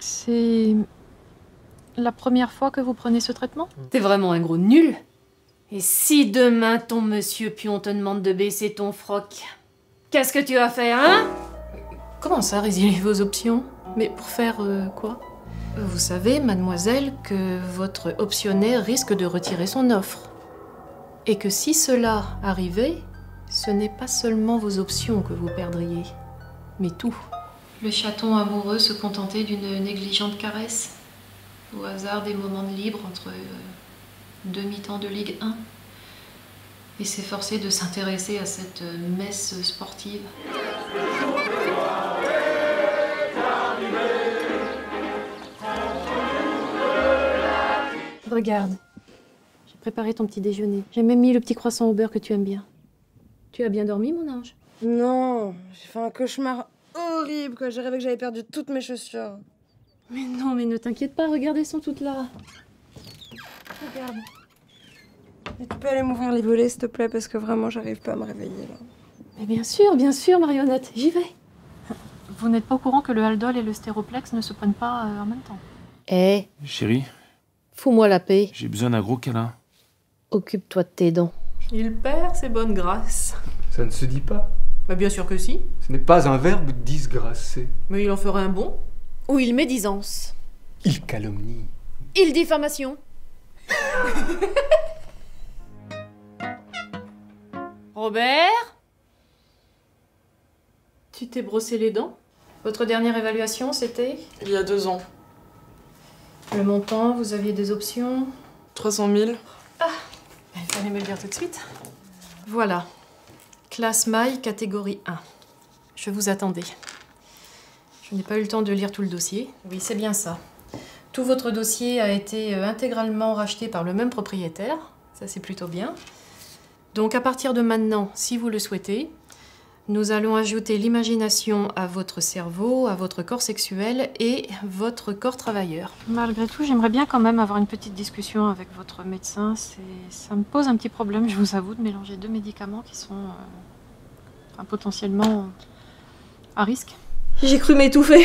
C'est la première fois que vous prenez ce traitement? T'es vraiment un gros nul. Et si demain ton monsieur Pion te demande de baisser ton froc, qu'est-ce que tu vas faire, hein? Comment ça, résilier vos options? Mais pour faire quoi? Vous savez, mademoiselle, que votre optionnaire risque de retirer son offre. Et que si cela arrivait, ce n'est pas seulement vos options que vous perdriez, mais tout. Le chaton amoureux se contentait d'une négligente caresse, au hasard des moments de libre entre deux mi-temps de Ligue 1, et s'efforcer de s'intéresser à cette messe sportive. Regarde, j'ai préparé ton petit déjeuner. J'ai même mis le petit croissant au beurre que tu aimes bien. Tu as bien dormi, mon ange? Non, j'ai fait un cauchemar horrible quand j'ai rêvé que j'avais perdu toutes mes chaussures. Mais non, mais ne t'inquiète pas, regarde, elles sont toutes là. Regarde. Et tu peux aller m'ouvrir les volets, s'il te plaît, parce que vraiment, j'arrive pas à me réveiller, là. Mais bien sûr, Marionnette, j'y vais. Vous n'êtes pas au courant que le Haldol et le Stéroplex ne se prennent pas en même temps? Eh, Chérie, fous-moi la paix. j'ai besoin d'un gros câlin. Occupe-toi de tes dents. Il perd ses bonnes grâces. Ça ne se dit pas. Bah bien sûr que si. Ce n'est pas un verbe disgracé. Mais il en ferait un bon. Ou il médisance. Il calomnie. Il diffamation. Robert? Tu t'es brossé les dents? Votre dernière évaluation, c'était? Il y a 2 ans. Le montant, vous aviez des options? 300 000. Il fallait me le dire tout de suite. Voilà. Classe Maille, catégorie 1. Je vous attendais. Je n'ai pas eu le temps de lire tout le dossier. Oui, c'est bien ça. Tout votre dossier a été intégralement racheté par le même propriétaire. Ça, c'est plutôt bien. Donc, à partir de maintenant, si vous le souhaitez, nous allons ajouter l'imagination à votre cerveau, à votre corps sexuel et votre corps travailleur. Malgré tout, j'aimerais bien quand même avoir une petite discussion avec votre médecin. Ça me pose un petit problème, je vous avoue, de mélanger 2 médicaments qui sont potentiellement à risque. J'ai cru m'étouffer.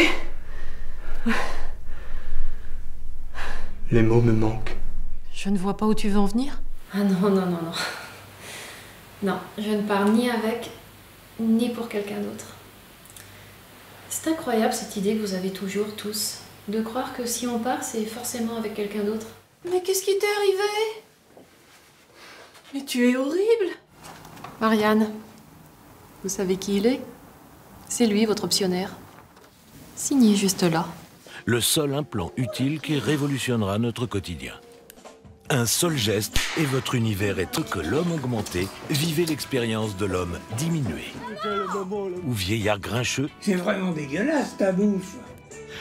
Les mots me manquent. Je ne vois pas où tu veux en venir. Ah non. Non, je ne pars ni avec, ni pour quelqu'un d'autre. C'est incroyable cette idée que vous avez toujours tous, de croire que si on part, c'est forcément avec quelqu'un d'autre. Mais qu'est-ce qui t'est arrivé? Mais tu es horrible. Marianne, vous savez qui il est? C'est lui, votre optionnaire. Signé juste là. Le seul implant utile qui révolutionnera notre quotidien. Un seul geste et votre univers est tout que l'homme augmenté, vivez l'expérience de l'homme diminué. Ou vieillard grincheux. C'est vraiment dégueulasse ta bouffe.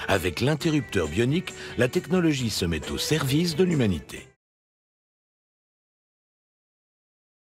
Avec l'interrupteur bionique, la technologie se met au service de l'humanité.